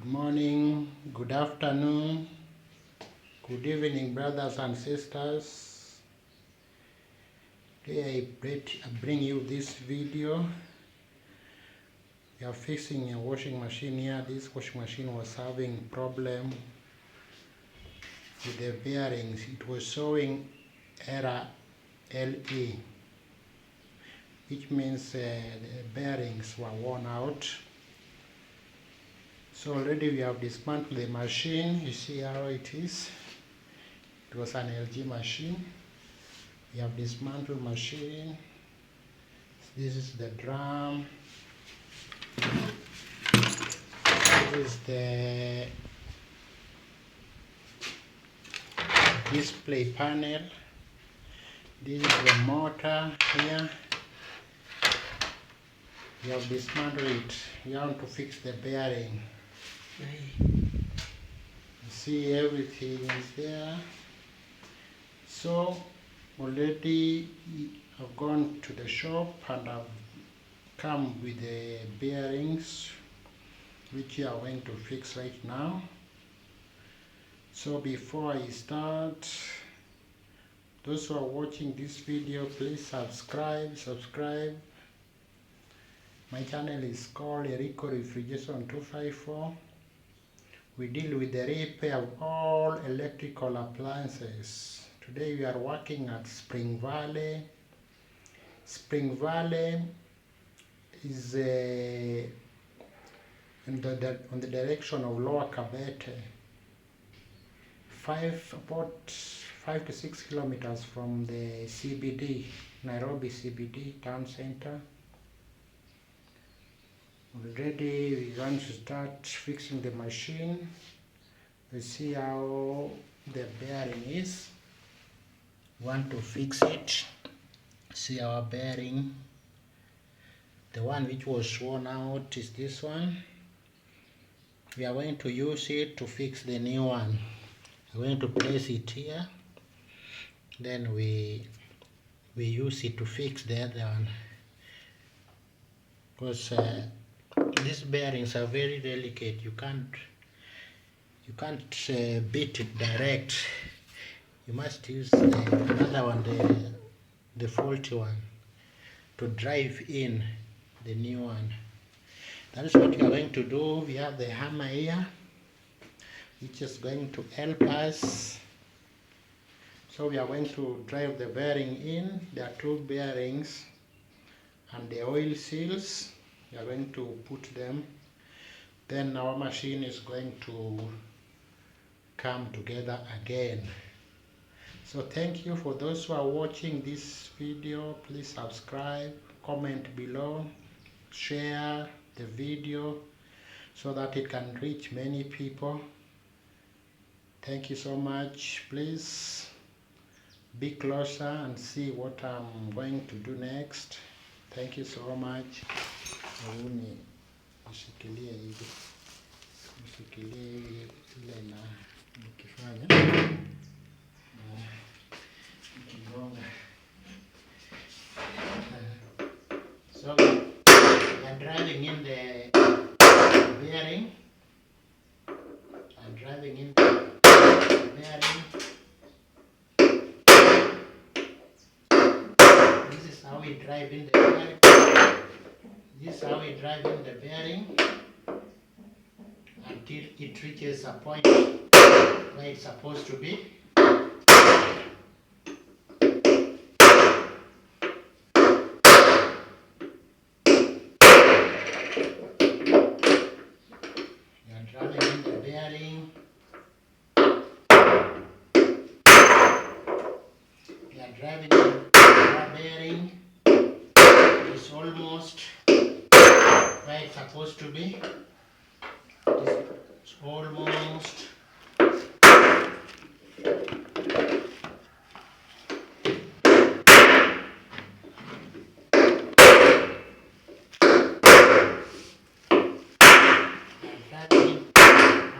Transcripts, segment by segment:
Good morning, good afternoon, good evening, brothers and sisters. Today I bring you this video. We are fixing a washing machine here. This washing machine was having problem with the bearings. It was showing error LE, which means the bearings were worn out. So already we have dismantled the machine. You see how it is. It was an LG machine. We have dismantled machine. This is the drum. This is the display panel. This is the motor here. We have dismantled it. We want to fix the bearing. You see everything is there. So already I've gone to the shop and I've come with the bearings which you are going to fix right now. So before I start, those who are watching this video, please subscribe. My channel is called Erico Refrigeration 254. We deal with the repair of all electrical appliances. Today we are working at Spring Valley. Spring Valley is on the direction of Lower Kabete, about 5 to 6 kilometers from the CBD, Nairobi CBD town center. Already we want to start fixing the machine. We see how the bearing is. We want to fix it. See our bearing. The one which was worn out is this one. We are going to use it to fix the new one. We're going to place it here. Then we use it to fix the other one. Because these bearings are very delicate. You can't beat it direct. You must use another one, the faulty one, to drive in the new one. That is what we are going to do. We have the hammer here, which is going to help us. So we are going to drive the bearing in. There are two bearings and the oil seals. We are going to put them. Then our machine is going to come together again. So thank you for those who are watching this video. Please subscribe, comment below, share the video so that it can reach many people. Thank you so much. Please be closer and see what I'm going to do next. Thank you so much. Nishikilie hivi ile na nikifanya nikigonga. So I'm driving in the bearing. I'm driving in the bearing. This is how we drive in the bearing. This is how we drive in the bearing until it reaches a point where it's supposed to be. You are driving in the bearing. You are driving in the bearing. It's almost where it's supposed to be. It's almost.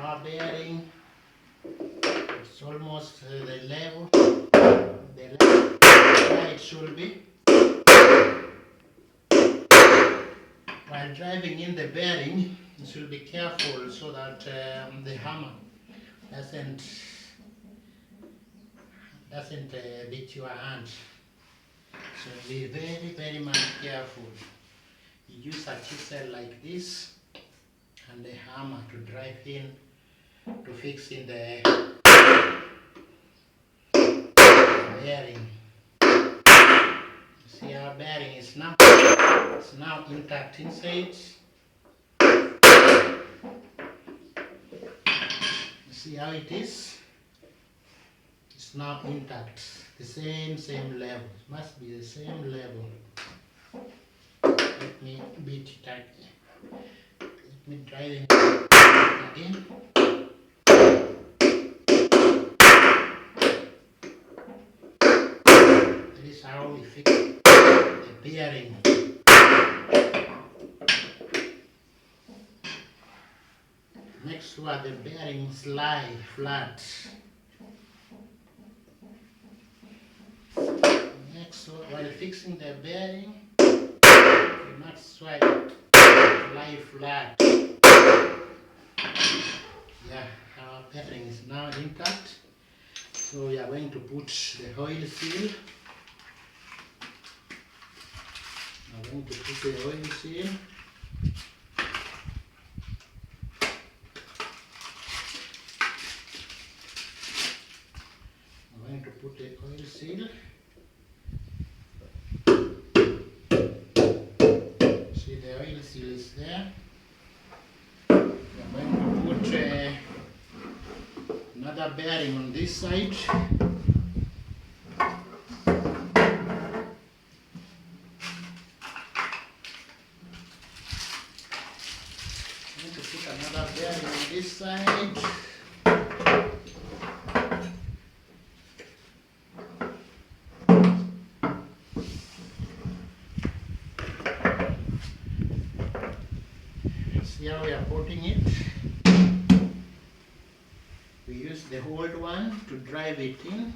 Our bearing. It's almost the level where it should be. While driving in the bearing, you should be careful so that the hammer doesn't beat your hand. So be very much careful. You use a chisel like this and the hammer to drive in to fix in the bearing. See our bearing is now intact inside. See how it is? It's now intact. The same level. It must be the same level. Let me beat it again. Let me drive it again. This is how we fix the bearing. Make sure the bearings lie flat. Next, while fixing the bearing, you must try to lie flat. Yeah, our bearing is now intact. So we are going to put the oil seal. I'm going to put the oil seal. I'm going to put the oil seal. See, the oil seal is there. I'm going to put another bearing on this side. Another bearing on this side. See how we are putting it? We use the old one to drive it in.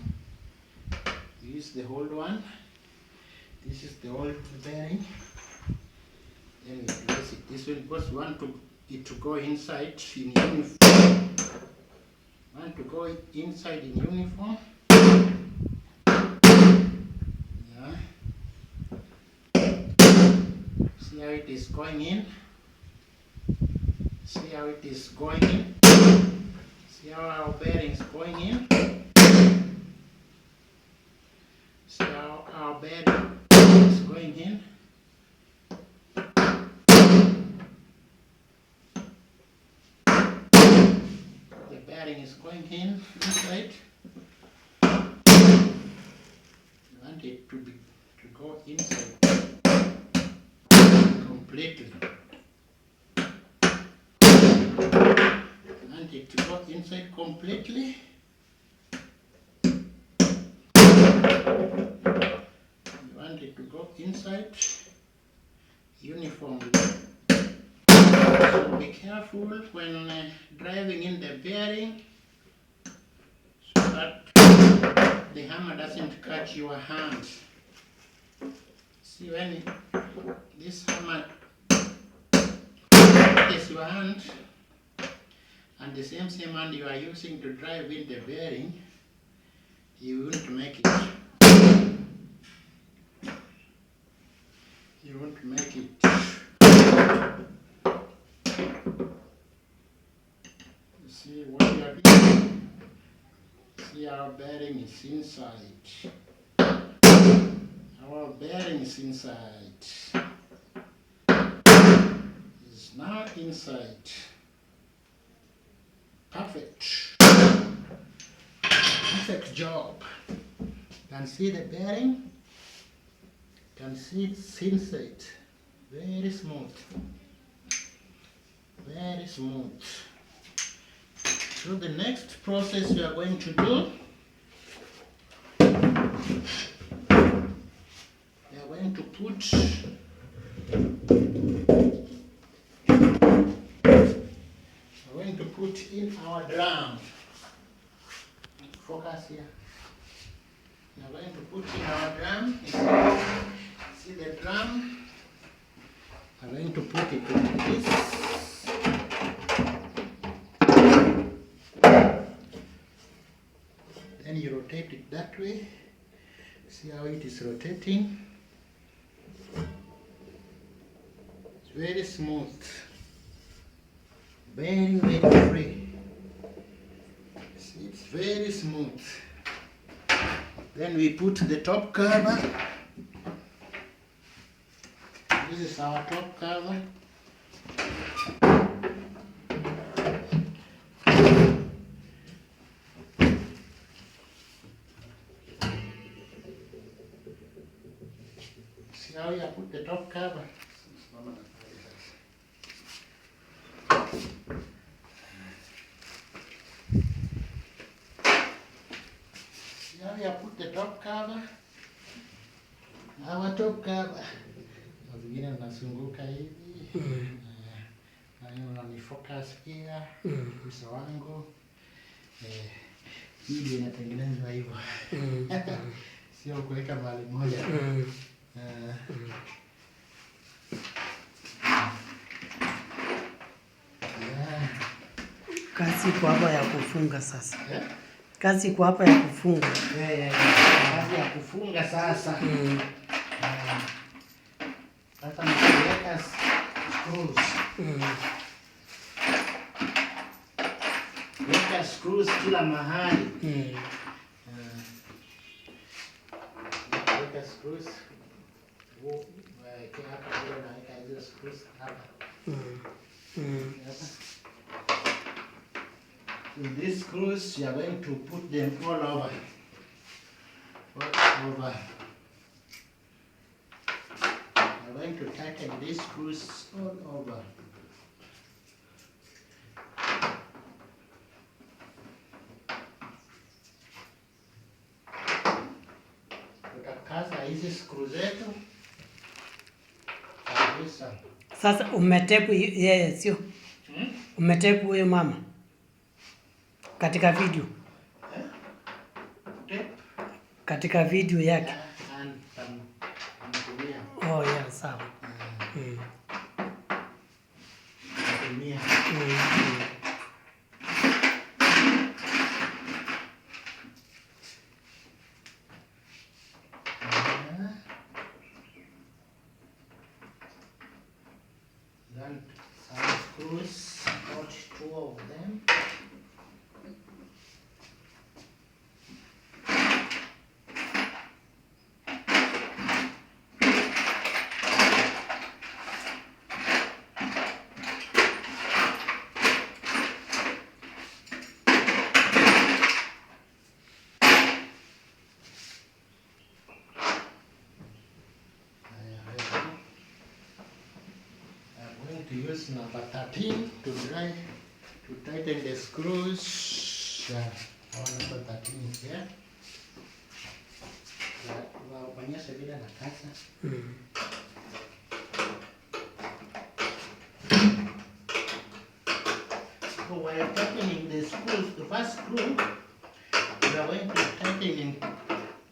We use the old one. This is the old bearing. Then we place it this way because we want it to go inside in uniform. Want to go inside in uniform. Yeah. See how it is going in. See how it is going in. See how our bearing is going in. See how our bearing is going in. Bearing is going in inside. You want it to go inside completely. You want it to go inside completely. You want it to go inside uniformly. So be careful when driving in the bearing so that the hammer doesn't cut your hand. See, when this hammer cuts your hand and the same hand you are using to drive in the bearing, you won't make it. You won't make it. See what we are doing. See, our bearing is inside. Our bearing is inside. It's now inside. Perfect. Perfect job. Can see the bearing. Can see it's inside. Very smooth. Very smooth. So the next process we are going to do, we are going to put in our drum. Focus here. We are going to put in our drum. See the drum? I'm going to put it like this. Then you rotate it that way. See how it is rotating? It's very smooth. Very, very free. See, it's very smooth. Then we put the top cover. This is our top cover. See how you put the top cover? See how you put the top cover? Our top cover. Zingine nasunguka hivi. Na hiyo unanifocus pia. Uso wangu. Hii ndio inatengenezwa hivyo. Sio kuweka mahali moja. Kazi kwa hapa ya kufunga sasa. Kazi kwa hapa ya kufunga. Kazi ya kufunga sasa. Sasa nikiweka screws. Weka screws kila mahali. Weka screws. Weka hapa ndio naweka hizo screws hapa. With these screws, you are going to put them all over. All over. You are going to tighten these screws all over. Tutakaza hizi screws zetu kabisa. Sasa umetepu yeye sio? Umetepu huyo mama katika video? Katika video yake. Oh yeah, sawa. Then some screws, about 2 of them. To use number 13 to tighten the screws. Number 13 is here. Banyesha bila na kasa. So while tightening the screws, the first screw, we are going to tighten in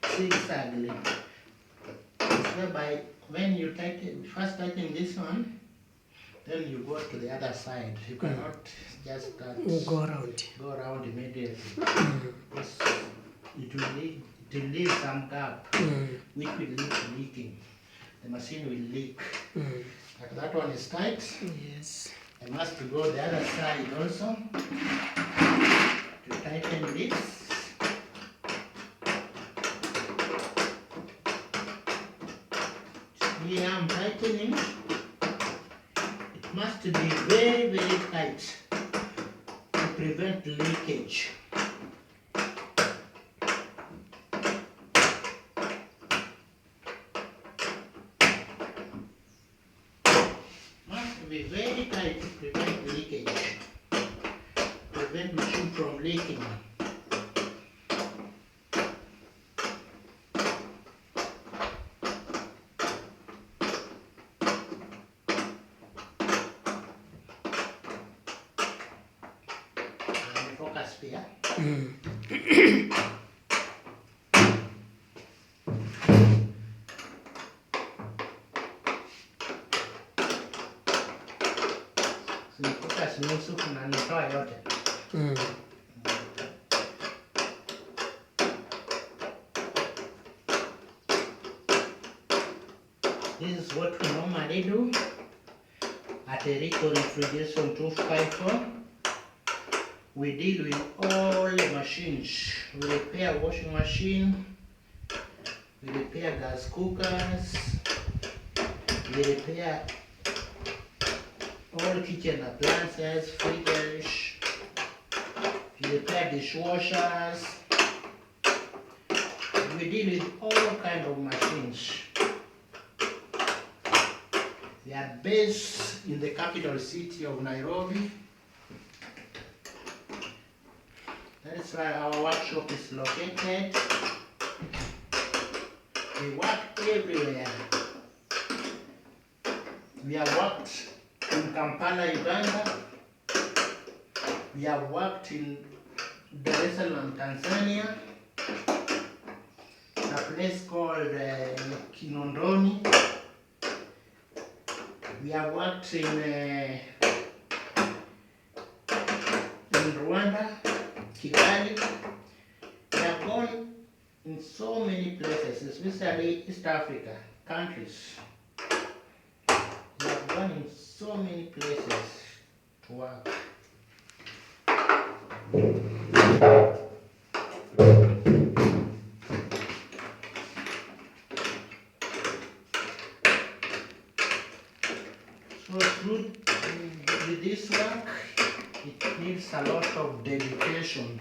zigzagly. Whereby when you first tighten this one, then you go to the other side. You cannot just go around immediately. Because it will leave some gap, which will lead to leaking. The machine will leak. Like that one is tight. Yes. I must go the other side also to tighten this. Here I'm tightening. Must be very, very tight to prevent leakage. Must be very tight to prevent leakage. Prevent machine from leaking. Focus here. Focus nusu na nitoa yote. This is what we normally do at Rico Refrigeration 254. We deal with all the machines. We repair washing machine, we repair gas cookers, we repair all kitchen appliances, fridges, we repair dishwashers. We deal with all kinds of machines. They are based in the capital city of Nairobi. That is where our workshop is located. We work everywhere. We have worked in Kampala, Uganda. We have worked in Dar es Salaam, Tanzania. A place called Kinondoni. We have worked in Rwanda, Kigali. We have gone in so many places, especially East Africa countries. We have gone in so many places to work. So with this work, it needs a lot of dedication,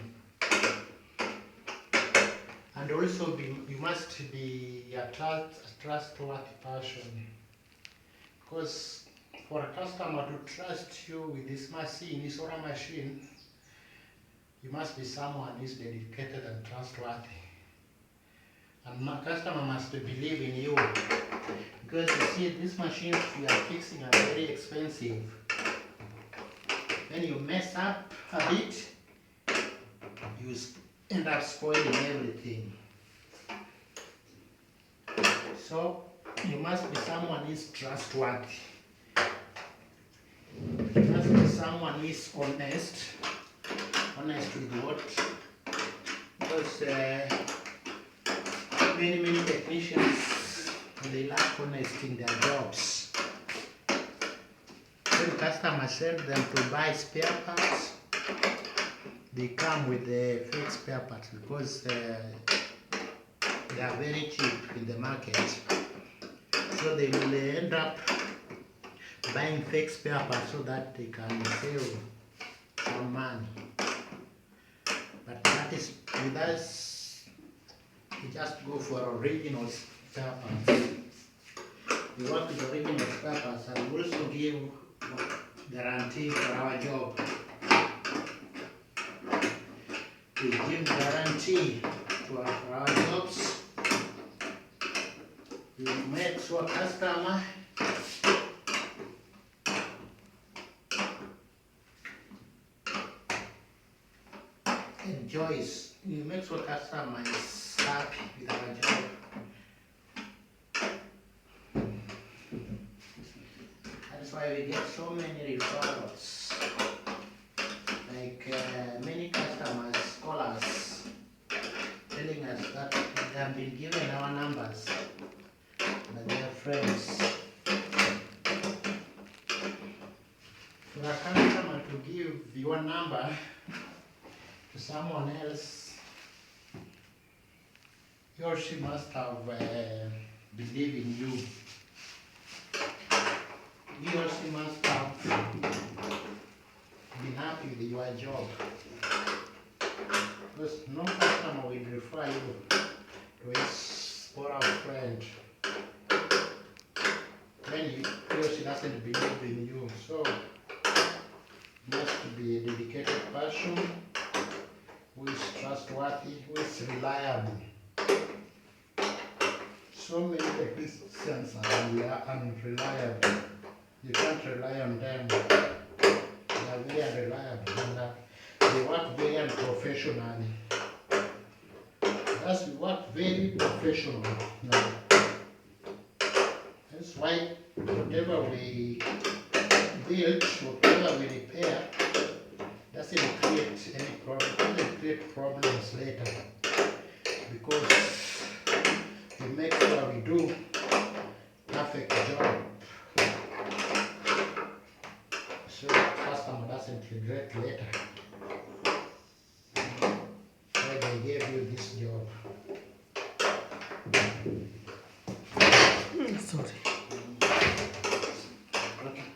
and also you must be a trustworthy person, because for a customer to trust you with this machine, this solar machine, you must be someone who is dedicated and trustworthy. And my customer must believe in you, because you see, these machines we are fixing are very expensive. When you mess up a bit, you end up spoiling everything. So you must be someone who is trustworthy. You must be someone who is honest with what, because many technicians, they lack honesty in their jobs. When customers send them to buy spare parts, they come with the fake spare parts because they are very cheap in the market. So they will end up buying fake spare parts so that they can save some money. But that is, with us, we just go for original spare parts. We work with original spare parts and we also give guarantee for our job. We give guarantee for our jobs. We make sure customer enjoys. We make sure customer is happy with our job. That's why we get so many referrals. Like many customers call us telling us that they have been given our numbers by their friends. For a customer to give your number to someone else, he or she must have believed in you. He or she must have been happy with your job. Because no customer will refer you to his or a friend when he or she doesn't believe in you. So you must be a dedicated person who is trustworthy, who is reliable. So many technicians are unreliable. You can't rely on them. They are very reliable and they work very unprofessionally. Thus, we work very professional now. That's why whatever we build, whatever we repair, doesn't create any problem, doesn't create problems later, because we make sure we do perfect job, so the customer doesn't regret later why they gave you this job. Sorry. Okay.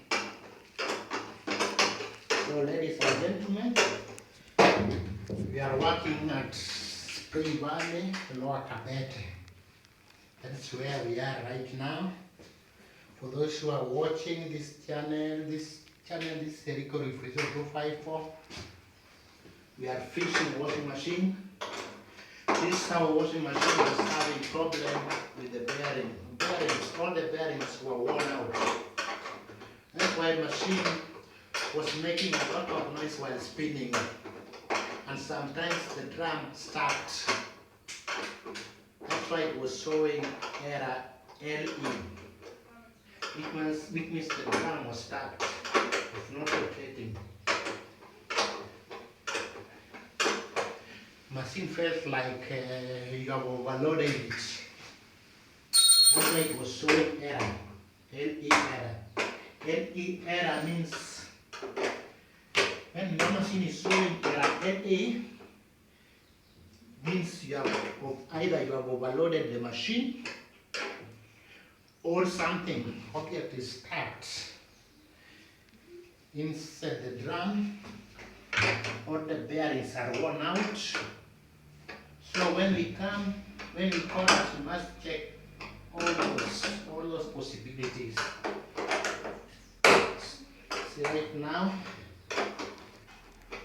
So ladies and gentlemen, we are working at Spring Valley, Lower Kabete. That's where we are right now. For those who are watching this channel, this is Rico Refrigerator 254. We are fixing the washing machine. This our washing machine was having problem with the bearing. All the bearings were worn out. That's why the machine was making a lot of noise while spinning. And sometimes the drum stopped. That's why it was showing error LE. Which means the drum was stuck. It's not rotating. Machine felt like you have overloaded it. That's why it was showing error. LE error. LE error means when your machine is showing error LE, means either you have overloaded the machine or something object is stuck inside the drum, or the bearings are worn out. So when we call us, we must check all those possibilities. See, right now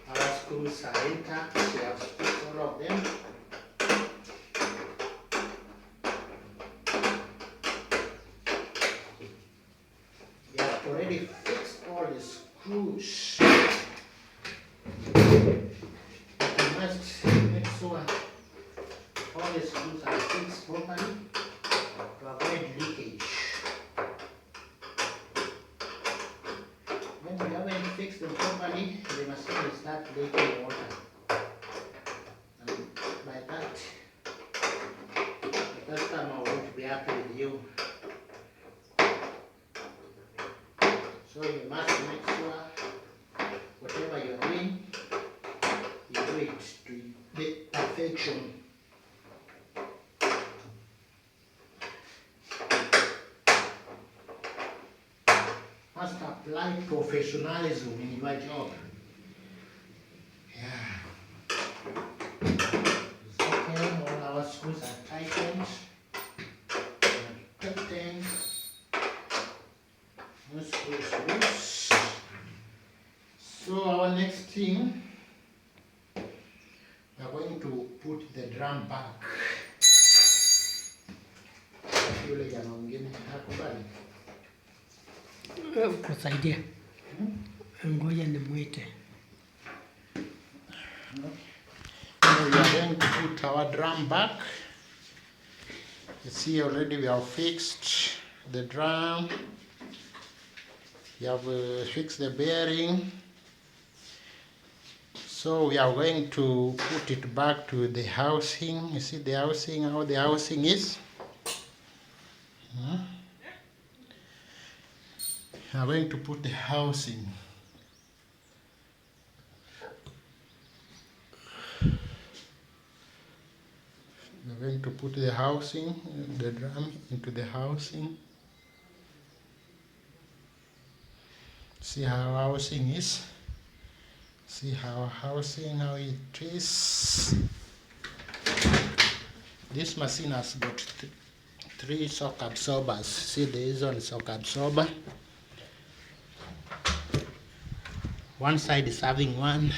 our screws are intact. We have fixed all of them. We have already fixed all the screws. But we must make sure all the screws are fixed properly to avoid leakage. When we haven't fixed them properly, the machine will start leaking water. And by that, the customer won't be happy with you. So you must make sure whatever you're doing, you do it to the perfection. Must apply professionalism in your job. Yeah. It's okay, all our screws are tightened. Tightened. No screws loose. So our next thing, we are going to put the drum back. Yule jamaa mwingine hakubali. Kusaidia. Ngoja nimwite. So we are going to put our drum back. You see already we have fixed the drum. We have fixed the bearing. So we are going to put it back to the housing. You see the housing, how the housing is. We are going to put the housing. We are going to put the housing, the drum into the housing. See how housing is. See how housing, how it is. This machine has got three shock absorbers. See, there is one shock absorber. One side is having one,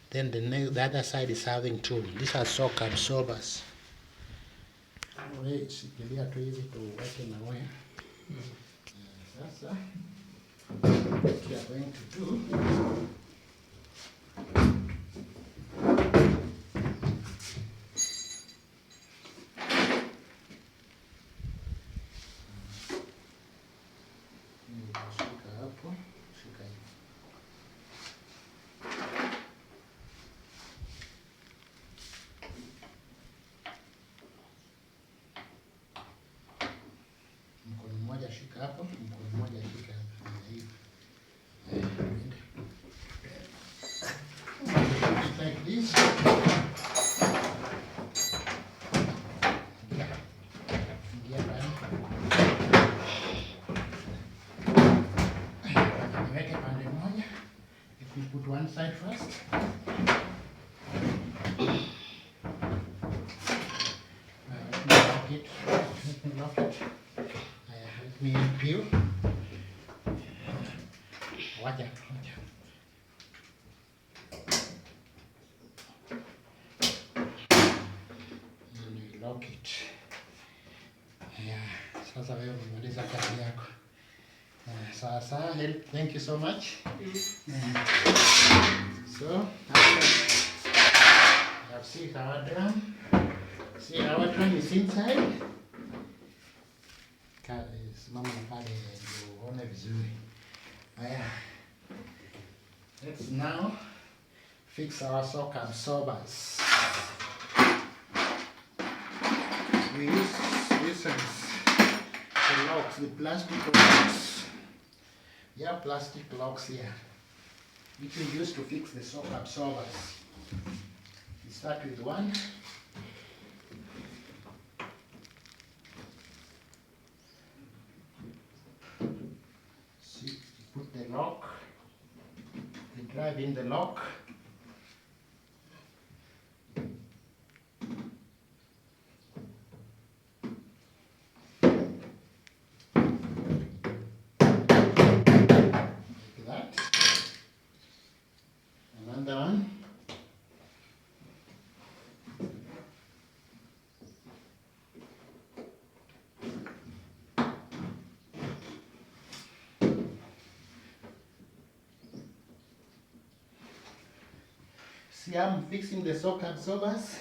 then the other side is having two. These are shock absorbers. Shikilia tu hivi tuweke na waya. Sasa what we are going to do, shika hapo. hapo, shika hivi. Mkono mmoja shika hapo, mkono mmoja shika hapo, hivi. Like this. Ingia ndani. Niweke pande moja. If we put one side first. Let me lock it. Let me lock it. Let me peel. Wacha. Lock it. Yeah. Sasa wewe umemaliza kazi yako. Sasa, thank you so much. So, I've seen our drum. See, our drum is inside. Simama na pale ndio uone vizuri. Haya. Let's now fix our shock absorbers. We use the locks, the plastic locks. Yeah, plastic locks here, which we use to fix the shock absorbers. We start with one. See, put the lock, we drive in the lock. Another one. See, I'm fixing the shock absorbers.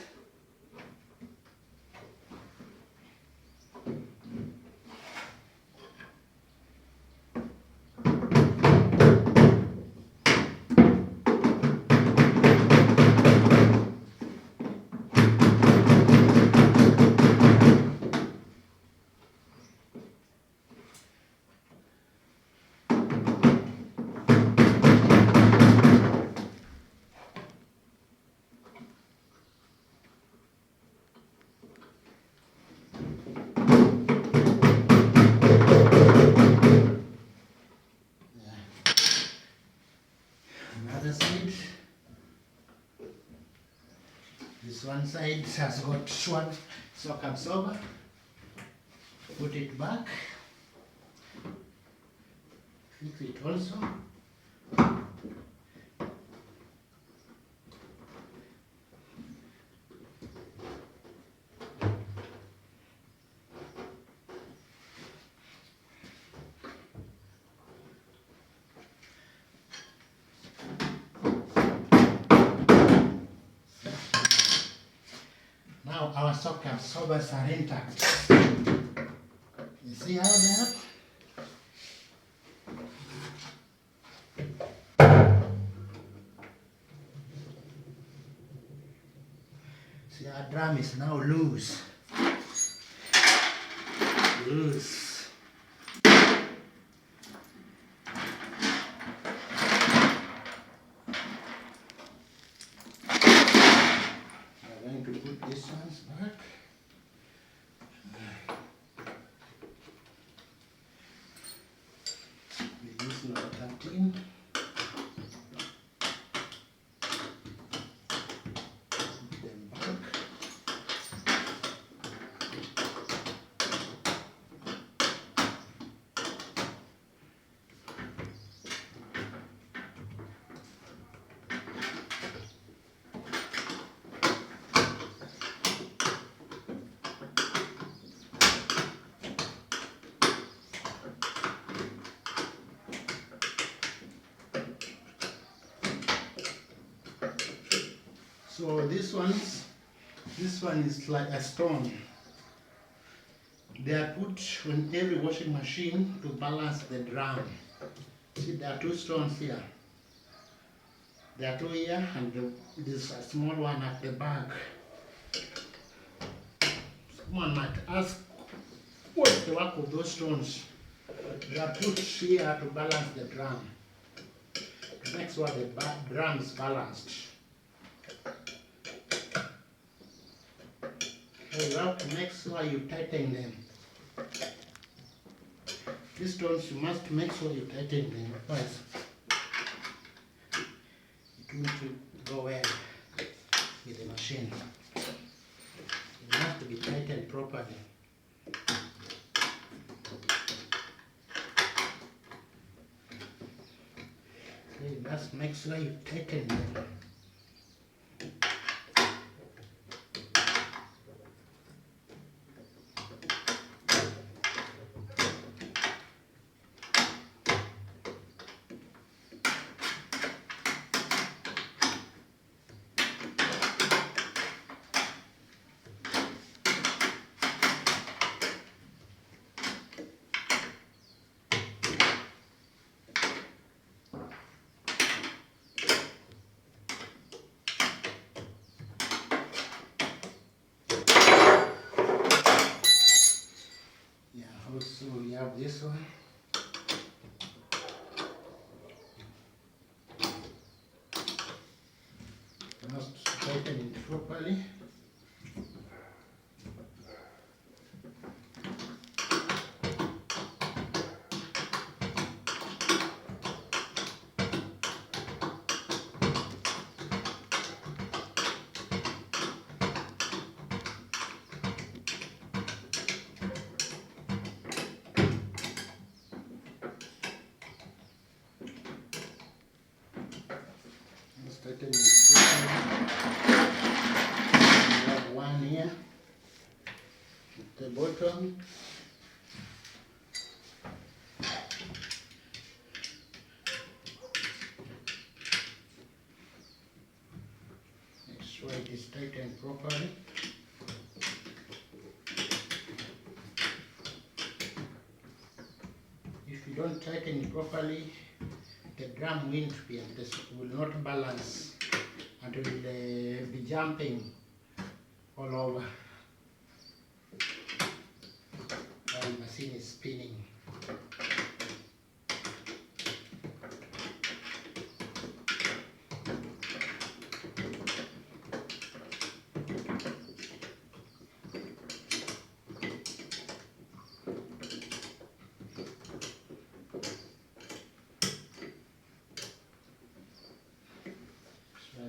Another side. This one side has got one shock absorber. Put it back. Fix it also. Now our shock absorbers are intact. You see how they are? See, our drum is now loose. Loose. I'm going to put this ones back. We use number 13. Put them back. So this one is like a stone. They are put on every washing machine to balance the drum. See, there are two stones here. There are two here, and there's a small one at the back. Someone might ask, what's the work of those stones? They are put here to balance the drum. To make sure the drum is balanced. So you have to make sure you tighten them. These stones, you must make sure you tighten them, otherwise it won't go well with the machine. It must be tightened properly. So you must make sure you tighten them. Also, we have this one. You must tighten it properly. Tighten it properly. We have one here at the bottom. Make sure it is tightened properly. If you don't tighten it properly, the drum will not balance and will be jumping all over while the machine is spinning.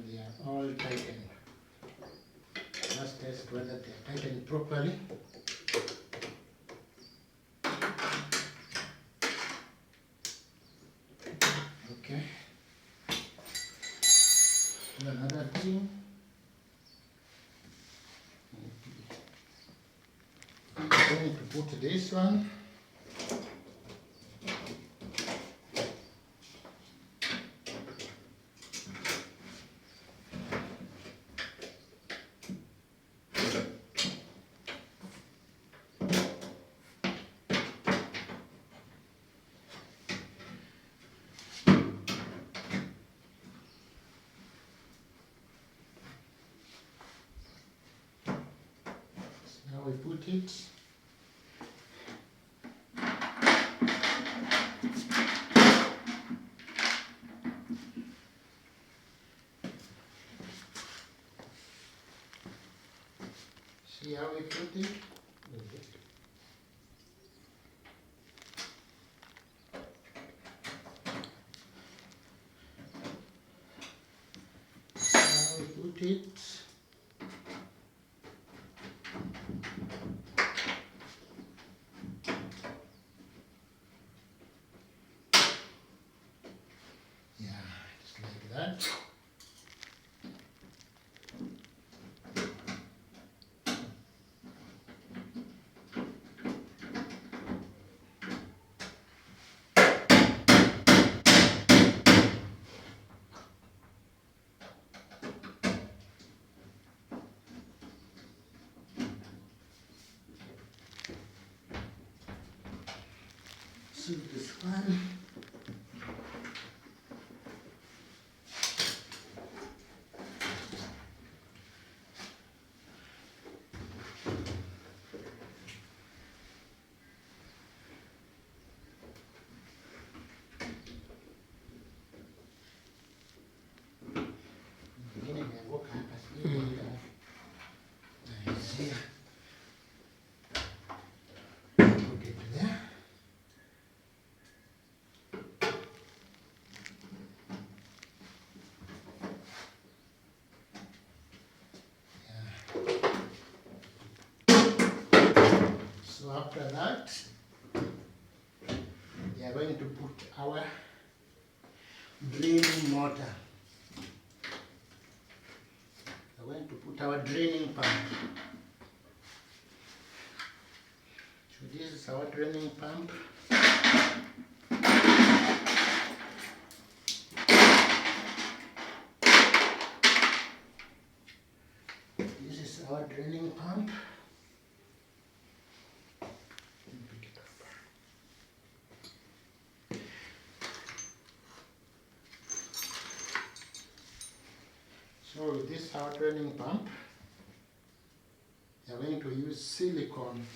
They are all tightened. Let's test whether they are tightened properly. Okay. Do another thing. I'm going to put this one. Now we put it. See how we put it? How we put it? Yeah, just like that. So this one. after that, we are going to put our draining motor. We are going to put our draining pump. So this is our draining pump. This is our draining pump. Pick it up. So this is our draining pump. We are going to use silicone.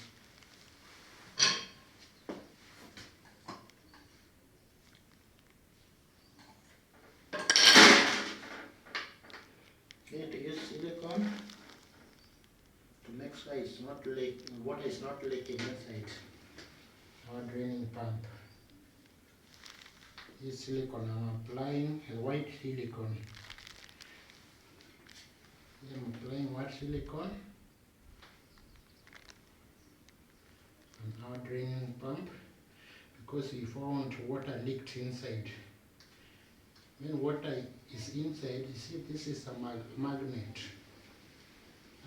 Going to use silicone to make sure it's not leaking, water is not leaking inside our draining pump. This silicone, I'm applying a white silicone. I'm applying white silicone on our draining pump because we found water leaked inside. When water is inside, you see this is a magnet.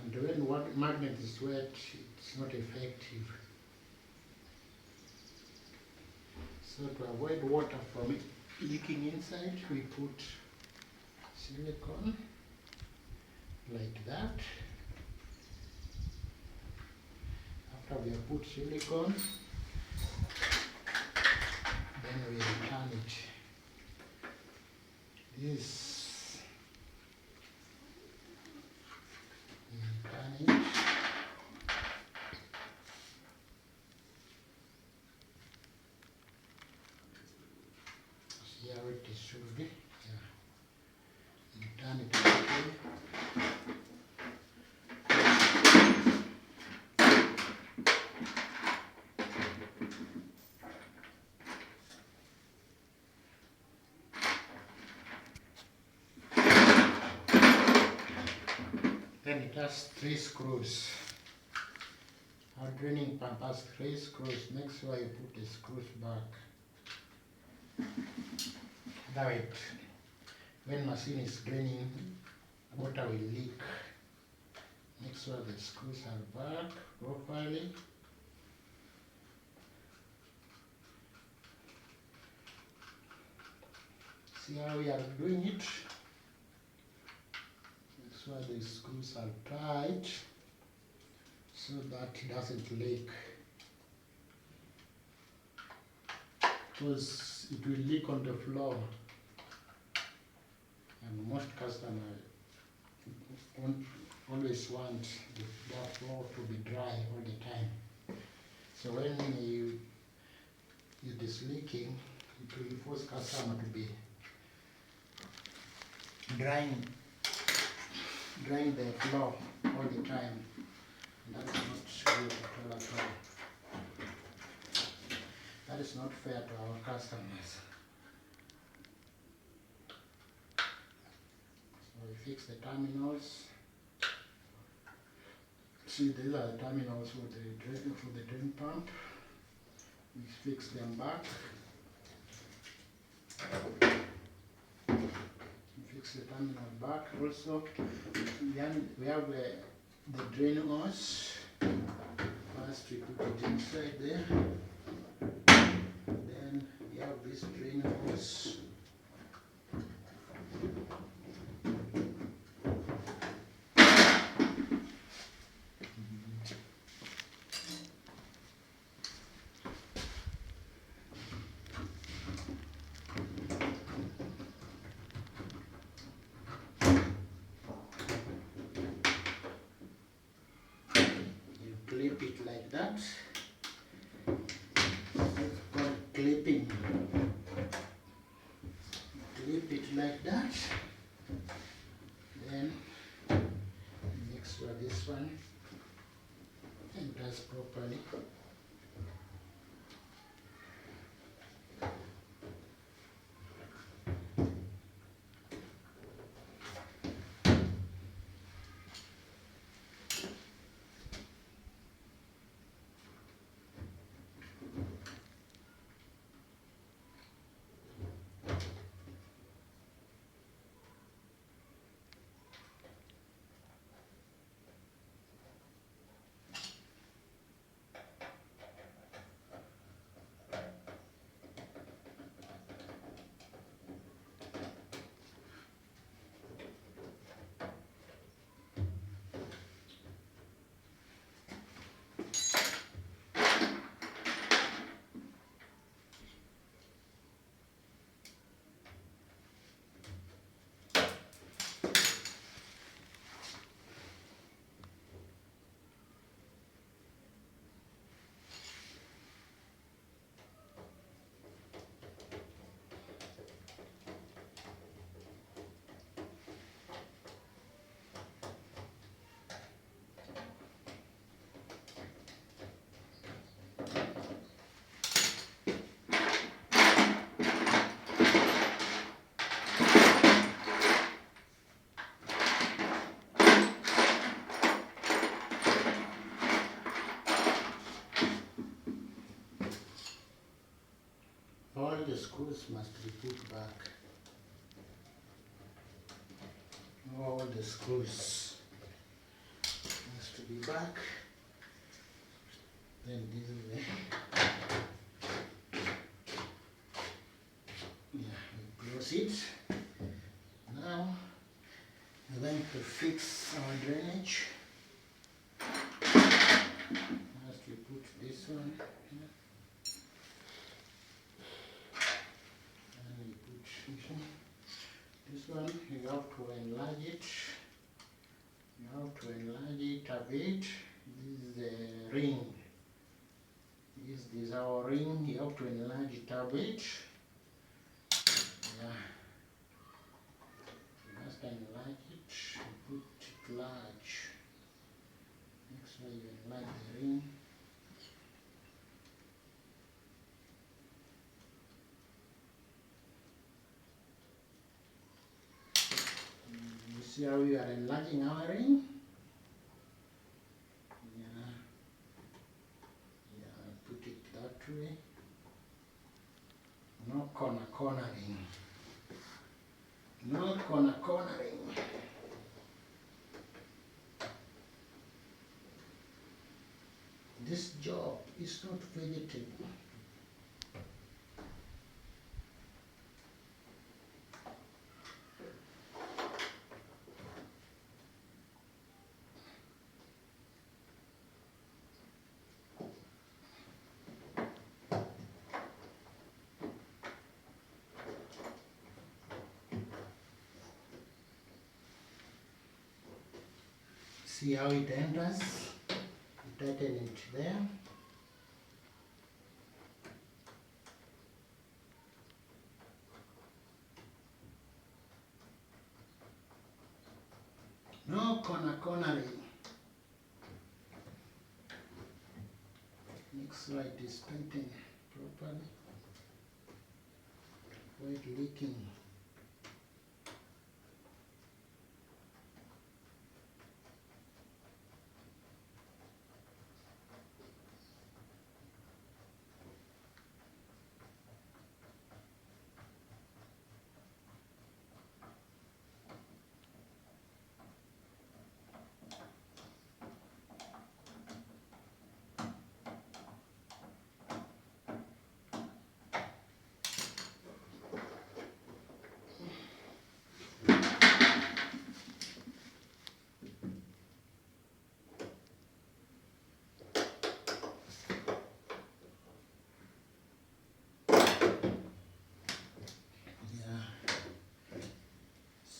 And when magnet is wet, it's not effective. So to avoid water from leaking inside, we put silicone like that. After we have put silicone, then we return it. This return it. See how it should be. Yeah. Return it again. Then it has 3 screws. Our draining pump has 3 screws. Make sure you put the screws back. That way, when machine is draining, water will leak. Make sure the screws are back properly. See how we are doing it? Make sure the screws are tight so that it doesn't leak. Because it will leak on the floor. And most customers always want their floor to be dry all the time. So when it is leaking, it will force customer to be drying the floor all the time. And that's not good at all. That is not fair to our customers. So we fix the terminals. See, these are the terminals for the drain pump. We fix them back. We fix the terminal back also. Then we have the drain hose. First we put it inside there. Then we have this drain hose. Clip it like that. It's called clipping. Clip it like that. Then make sure this one enters properly. screws must be put back. All the screws must be back. Then this is the we close it. Now we're going to fix our drainage. First we put this one here. And we put this one. This one you have to enlarge it. You have to enlarge it a bit. This is the ring. This is our ring. You have to enlarge it a bit. Yeah. You must enlarge it. Put it large. Next way you enlarge the ring. You see how we are enlarging our ring? Yeah. Yeah, put it that way. No cornering. No cornering. This job is not vegetable. See how it enters? You tighten it there. No cornering. Make sure it is tightened properly. Avoid leaking.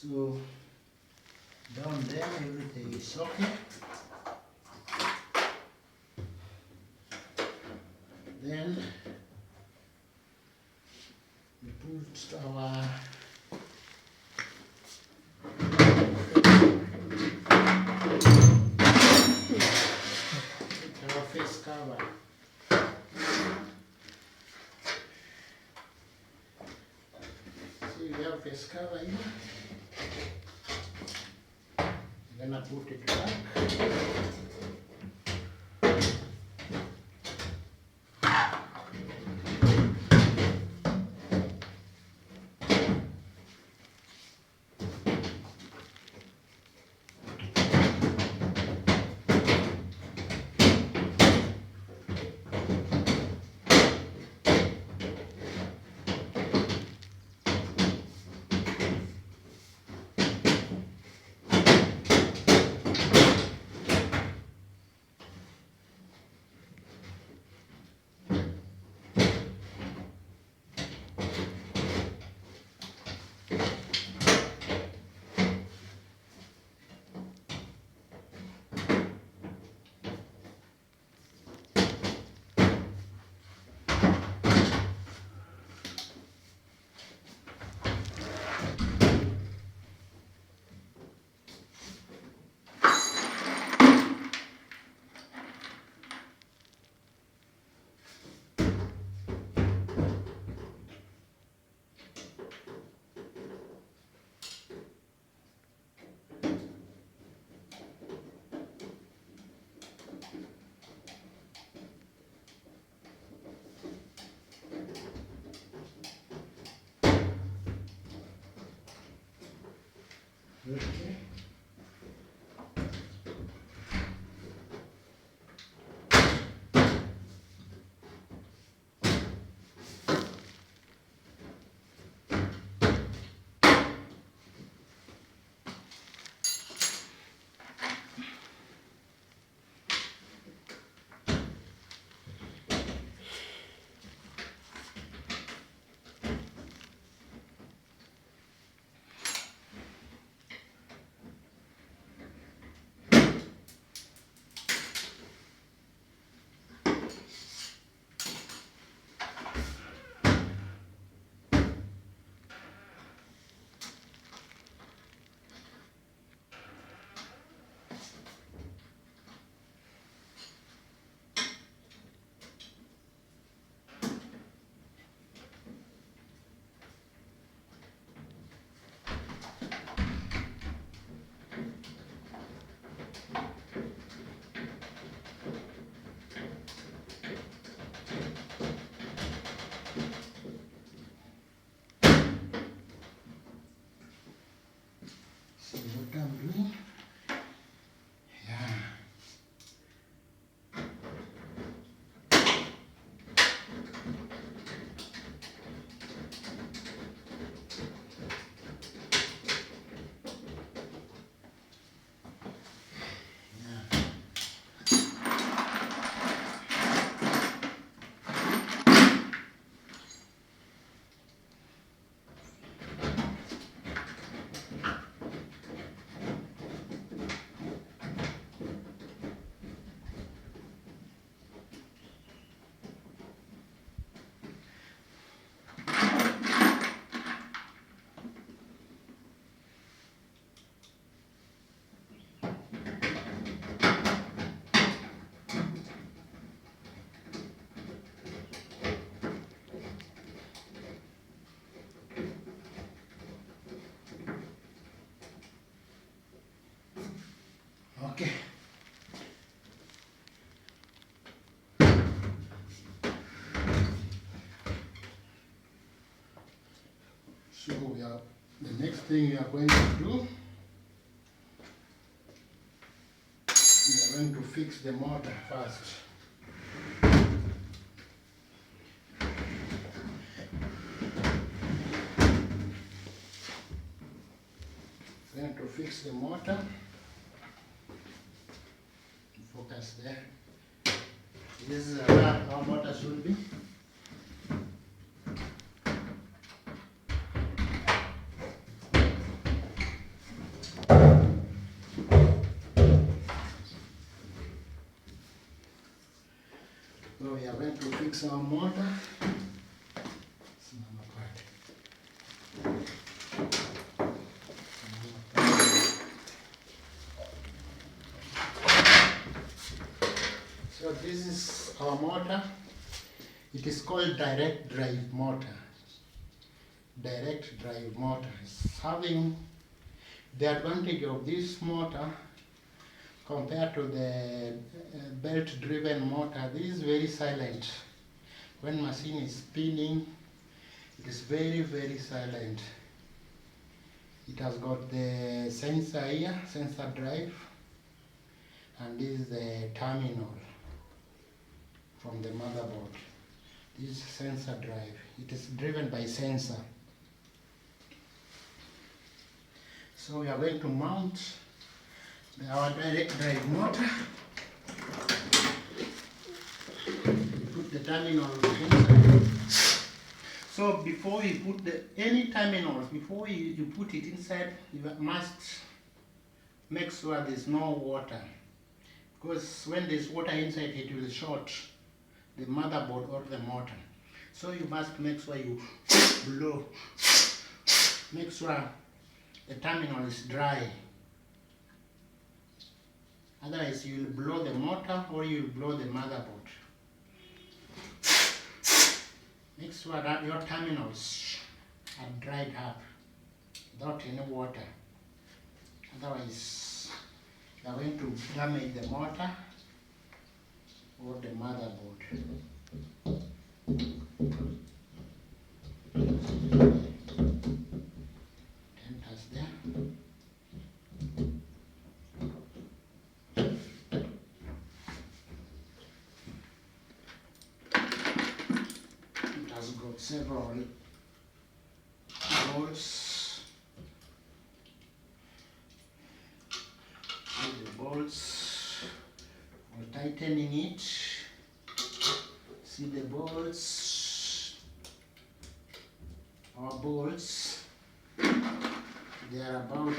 So down there everything is okay. Then we put our face cover. See, we have face cover here. Then I put it back. Okay. See what I'm doing? Yeah. Okay. So the next thing we are going to do, we are going to fix the motor first. Going to fix the motor. Focus there. This is where our motor should be. So we are going to fix our motor. Simama pale. So this is our motor. It is called direct drive motor. Direct drive motor is having the advantage of this motor compared to the belt driven motor. This is very silent. When machine is spinning, it is very, very silent. It has got the sensor here, sensor drive, and this is the terminal from the motherboard. This is sensor drive. It is driven by sensor. So we are going to mount our direct drive motor. Put the terminal inside. So before you put any terminals, before you put it inside, you must make sure there's no water. Because when there's water inside, it will short the motherboard or the motor. So you must make sure you blow. Make sure the terminal is dry. Otherwise you will blow the motor or you will blow the motherboard. Make sure that your terminals are dried up without any water. Otherwise you are going to damage the motor or the motherboard. Enters there. several bolts. See the bolts. We're tightening it. See the bolts. Our bolts. They are about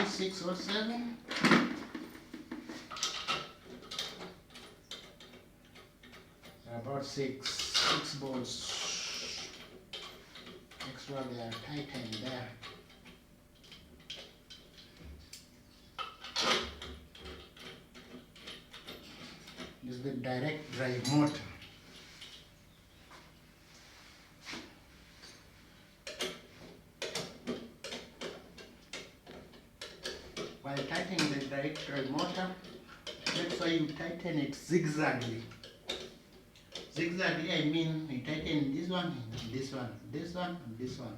6 or 7. About six bolts. Extra, they are tightened there. This is the direct drive motor. While tightening the direct drive motor, that's why you tighten it zigzagly. Zigzagly, I mean you tighten this one, and this one, this one, and this one.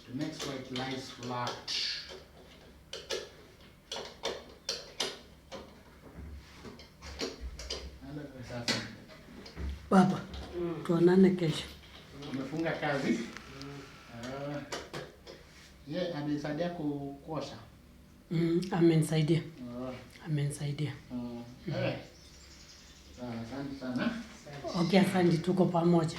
To make sure it lies flat. Baba, tuonane kesho. Umefunga kazi? Ye amenisaidia kuosha. Amenisaidia. Amenisaidia. Asante sana. Okay, asante, tuko pamoja.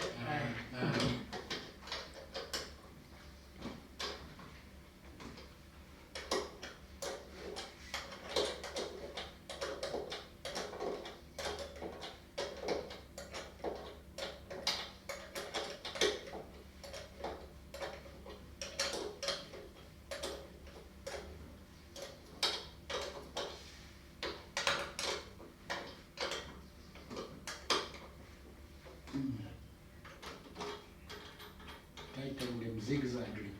Tighten them zigzagly.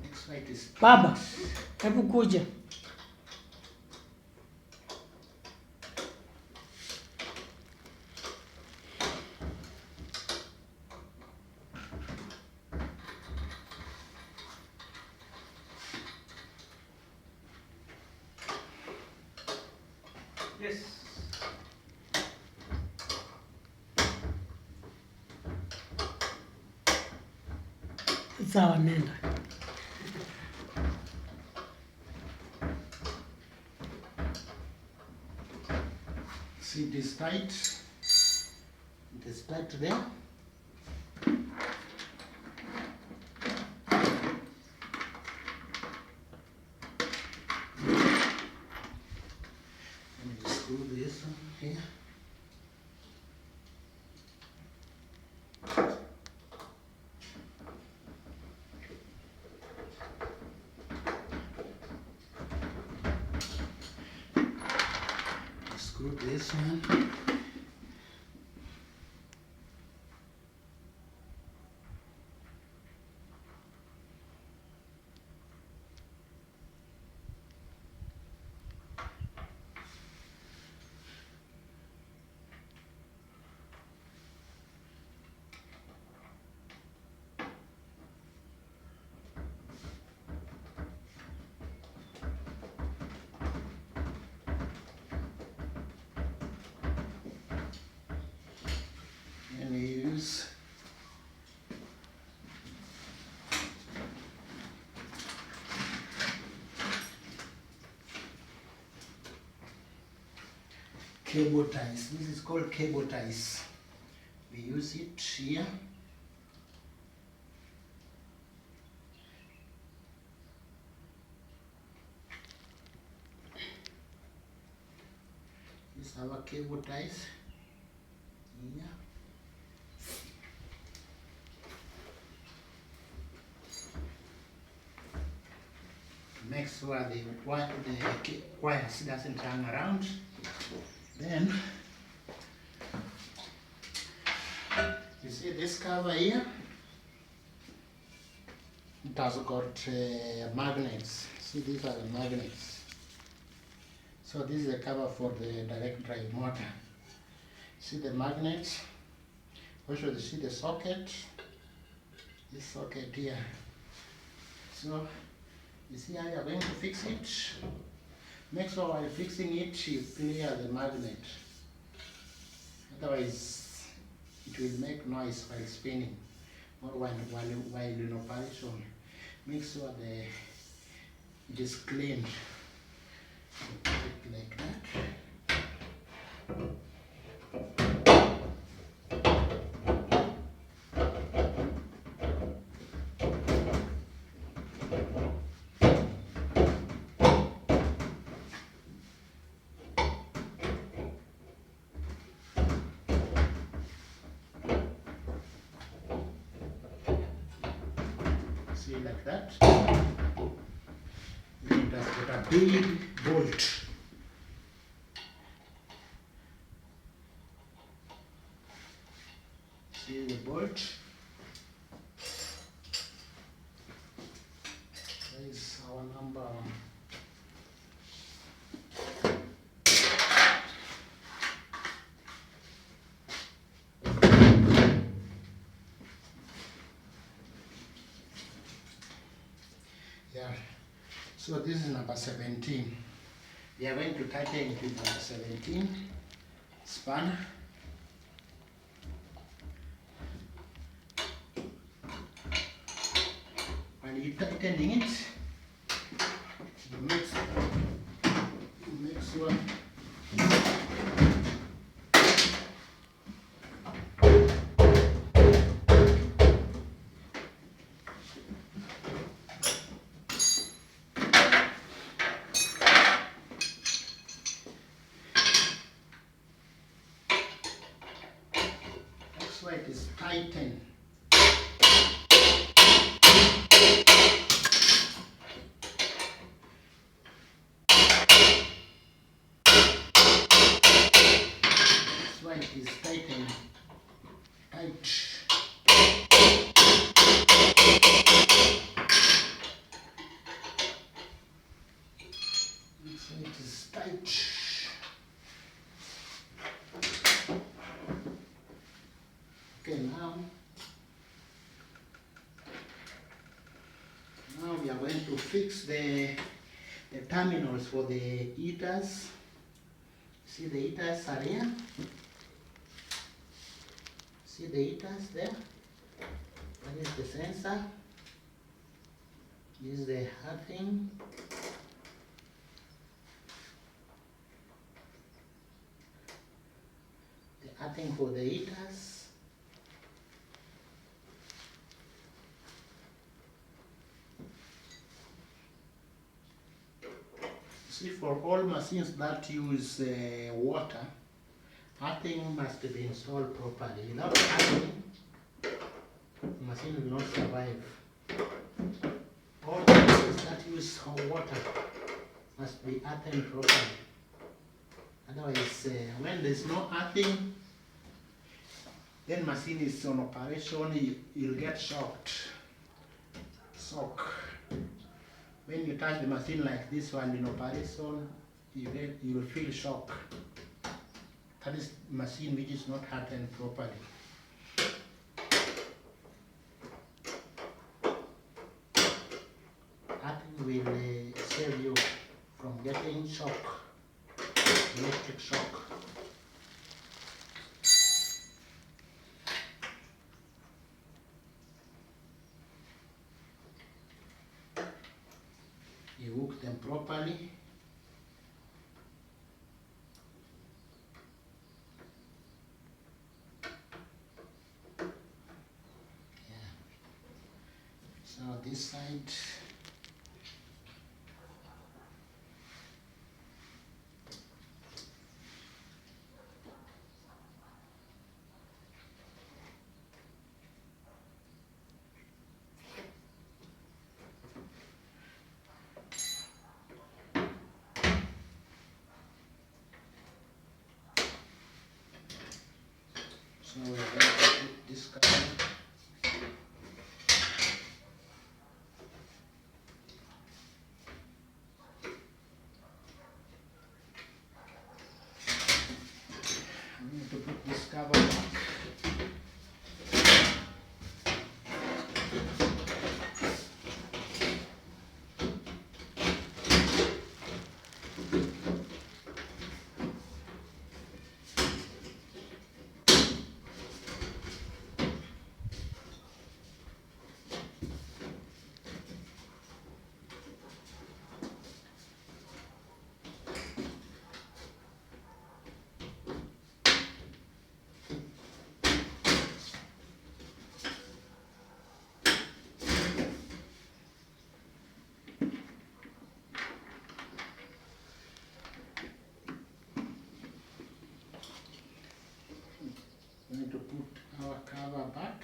Next light is Baba, hebu kuja. yes. Sawa, nenda. See, it is tight. It is tight there. Let me just screw this one here. Screw this one. And we use cable ties. This is called cable ties. We use it here. These are our cable ties here. Make sure the wires doesn't hang around. Then you see this cover here, it has got magnets. See, these are the magnets. So this is the cover for the direct drive motor. See the magnets. Also you see the socket this socket here. So you see how you are going to fix it. Make sure while fixing it you clear the magnet, otherwise it will make noise while spinning or while in operation. Make sure it is cleaned. Put it like that. See, like that. Then it has got a big bolt. See the bolt? There is our number one. Yeah, so this is number 17. We are going to tighten it with number 17 spanner. When you tightening it, you make sure it is tightened. That's why it is tightened tight. So it is tight. Okay, now we are going to fix the terminals for the heaters. See, the heaters are here. See the heaters there? That is the sensor. This is the earthing. The earthing for the heaters. See, for all machines that use water, earthing must be installed properly. Without earthing, the machine will not survive. All machines that use water must be earthed properly. Otherwise, when there is no earthing, then machine is on operation, you'll get shocked. Shock. When you touch the machine like this one in operation, you will feel shock. That is machine which is not hardened properly. Hardening will save you from getting shock, electric shock. You hook them properly. Yeah. So this side. So we're going to put this cover. I'm going to put this cover back. put our cover back.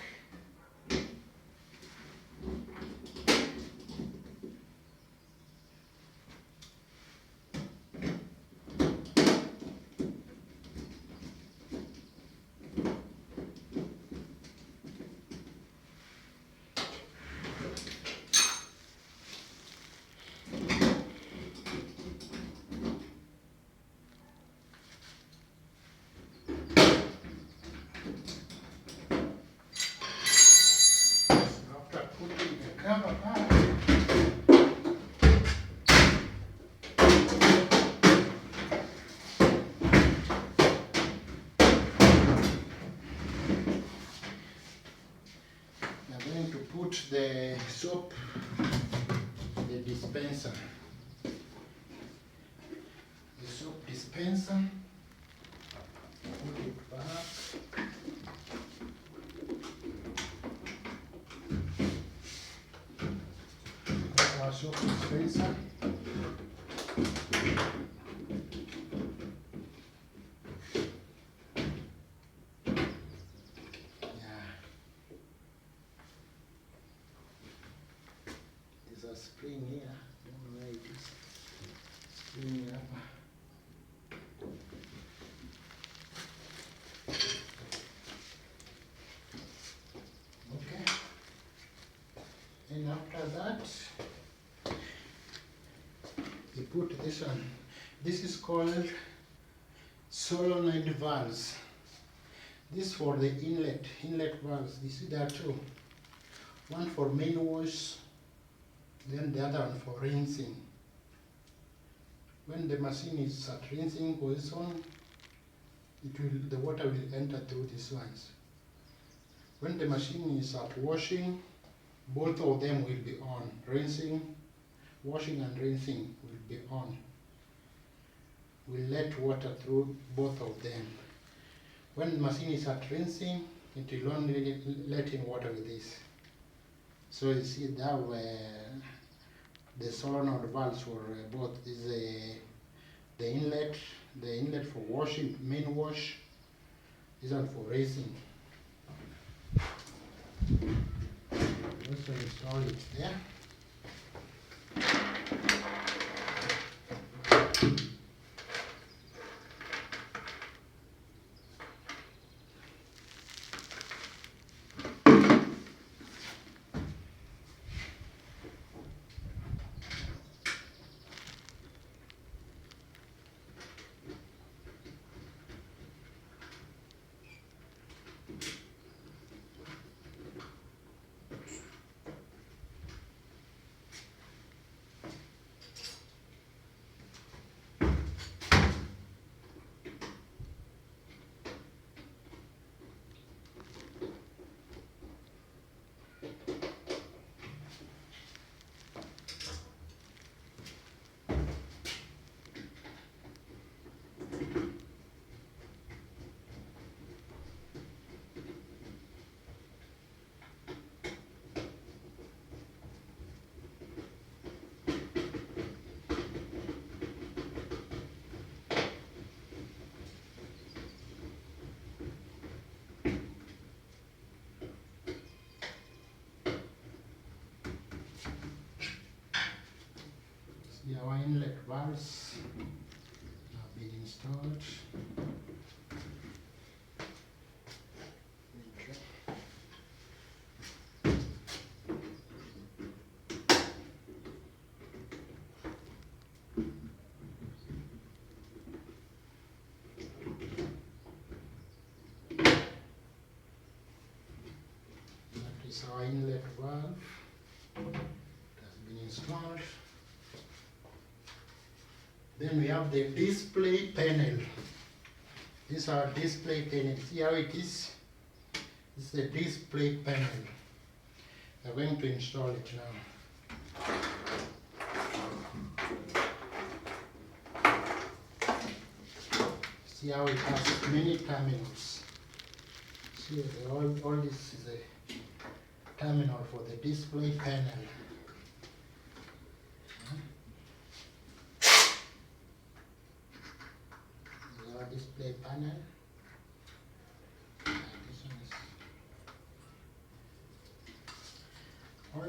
After putting the cover back, we are going to put the soap, the dispenser. The soap dispenser, put it back. That's our soap dispenser. Yeah. There's a spring here. I don't know where it is. Spring here. Okay. And after that, you put this one. This is called solenoid valves. This for the inlet valves. You see there are two. One for main wash, then the other one for rinsing. When the machine is at rinsing position, the water will enter through these ones. When the machine is at washing, both of them will be on. Washing and rinsing will be on. We'll let water through both of them. When the machine is at rinsing, it will only let in water with this. So you see that the solenoid valves for both is the inlet for washing, main wash. This one for rinsing. Also install it there. Our inlet valves have been installed. Okay. That is our inlet valve. It has been installed. Then we have the display panel. This is our display panel. See how it is? This is the display panel. We are going to install it now. See how it has many terminals. See, all this is a terminal for the display panel. Display panel. This one is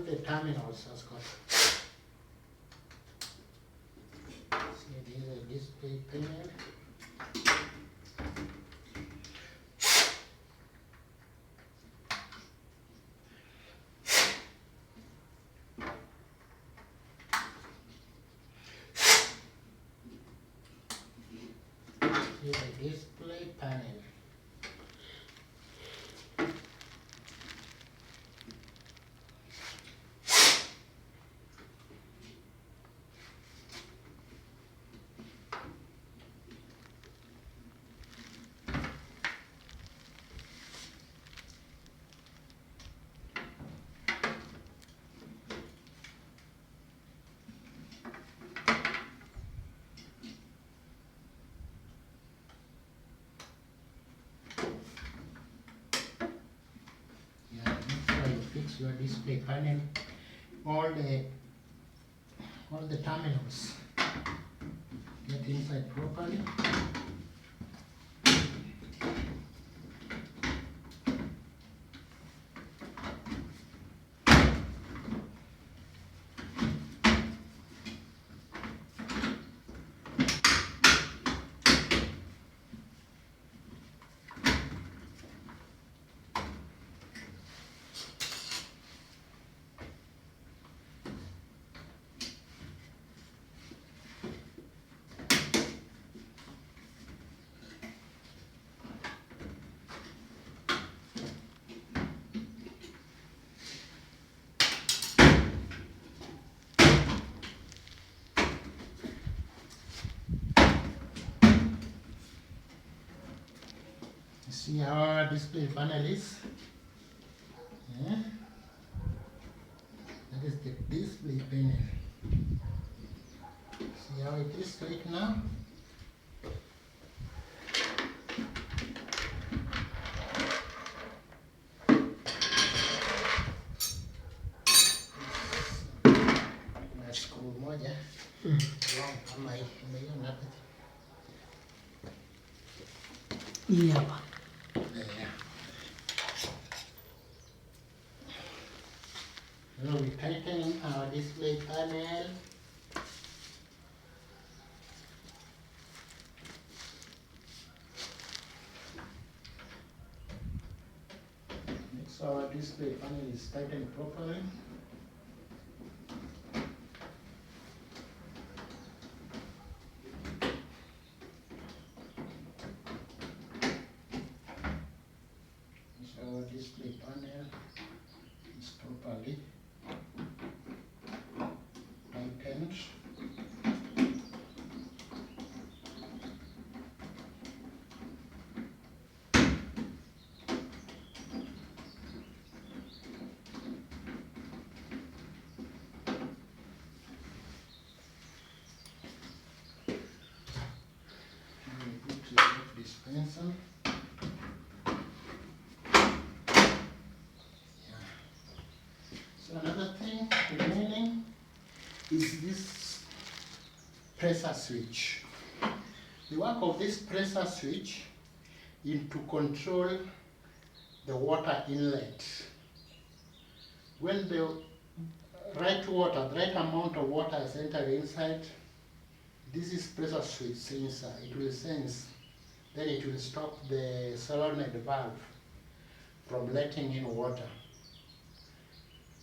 all the terminals has got. See, this is a display panel. Here's a display panel. Fix your display panel, all the terminals get inside properly. See how our display panel is? Yeah. That is the display panel. See how it is right now? Na screw moja long kama hii, umeiona hapa? Hii hapa. Now we tighten our display panel. Make sure our display panel is tightened properly. Make sure our display panel is properly tightened. Dispenser. Yeah. So another thing remaining is this pressure switch. The work of this pressure switch is to control the water inlet. When the right amount of water is entering inside, this is pressure switch sensor. It will sense. Then it will stop the solenoid valve from letting in water.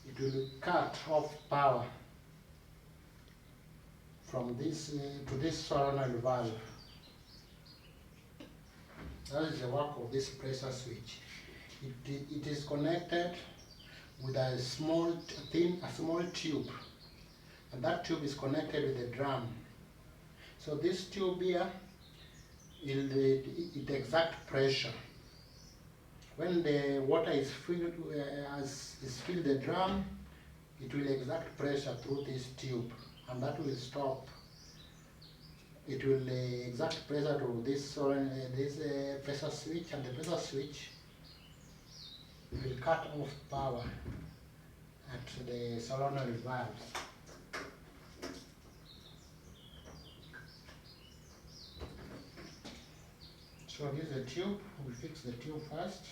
It will cut off power from this to this solenoid valve. That is the work of this pressure switch. It is connected with a small tube, and that tube is connected with the drum. So this tube here, it exerts pressure. When the water is filled the drum, it will exert pressure through this tube, and that will stop. It will exert pressure to this pressure switch, and the pressure switch will cut off power at the solenoid valves. So here's the tube. We fix the tube first.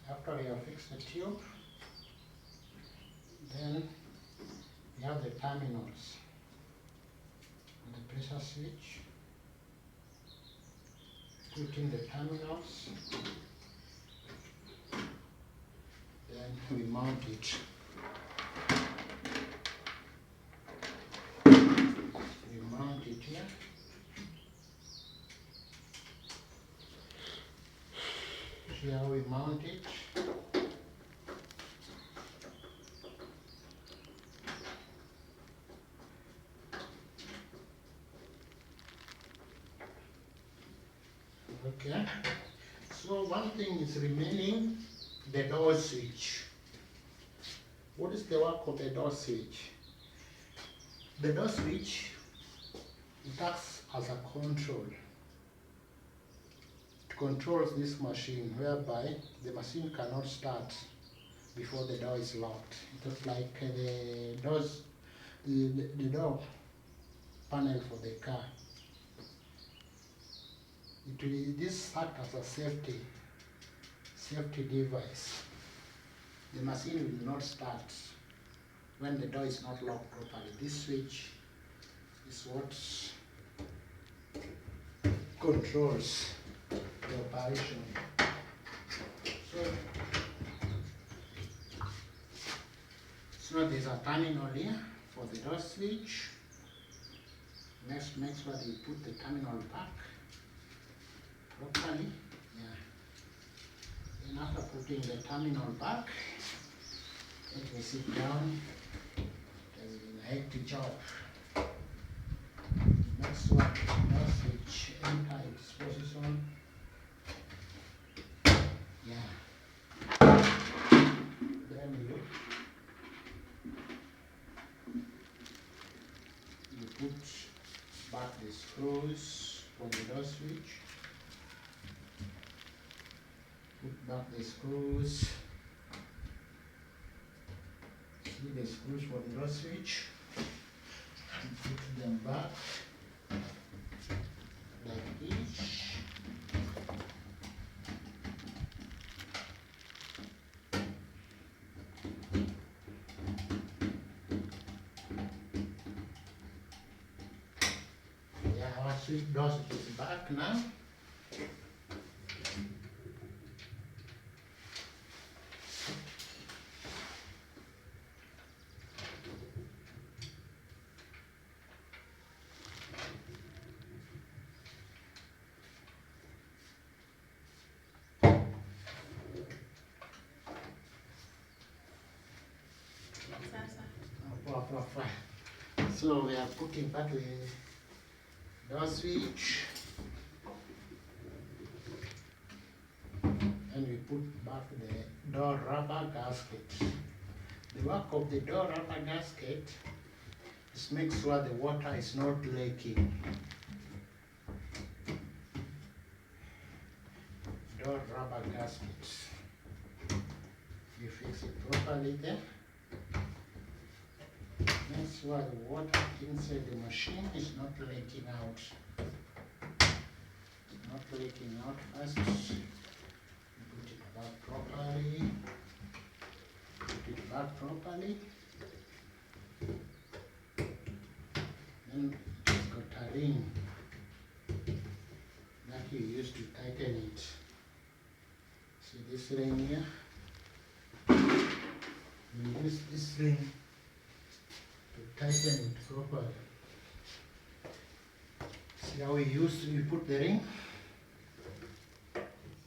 After we have fixed the tube, Then we have the terminals. The pressure switch. Put in the terminals. Then we mount it. We mount it here. See how we mount it? Okay. So one thing is remaining, the door switch. What is the work of the door switch? The door switch, it acts as a control. It controls this machine whereby the machine cannot start before the door is locked. It's like the doors, the door panel for the car. This acts as a safety device. The machine will not start when the door is not locked properly. This switch is what controls the operation. So there's a terminal here for the door switch. Next, make sure you put the terminal back properly. Yeah. Then after putting the terminal back, let me sit down. There's been a hectic job. Next one, door switch, enter its position. Yeah. Then you put back the screws for the door switch. Put back the screws. See the screws for the door switch. Put them back like this. Yeah, our switch door switch is back now. So we are putting back the door switch and we put back the door rubber gasket. The work of the door rubber gasket is make sure the water is not leaking. Door rubber gasket. You fix it properly there. Make sure the water inside the machine is not leaking out. Not leaking out first. Put it back properly. Put it back properly. Then it's got a ring that you use to tighten it. See this ring here? You use this ring to tighten it properly. See how we put the ring?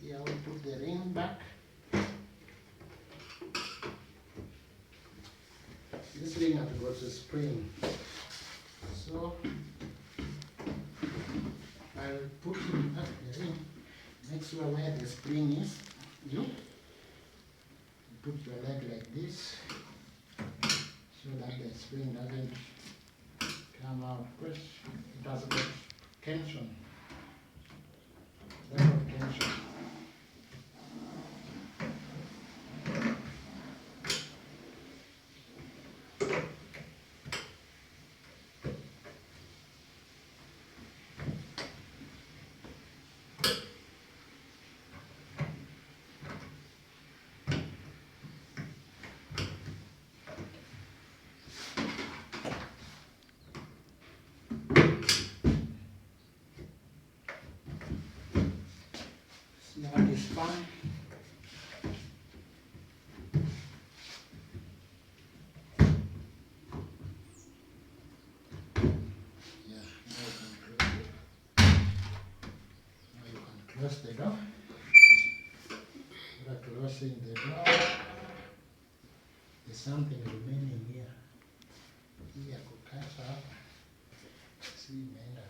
See how we put the ring back? This ring has got a spring. So I'll put in back the ring. Make sure where the spring is. You put your leg like this so that the spring doesn't come out. Because it has got tension. A lot of tension. fan. Yeah, now you can close the door. After closing the door, there's something remaining here. Hii ya kukata hapa si imeenda.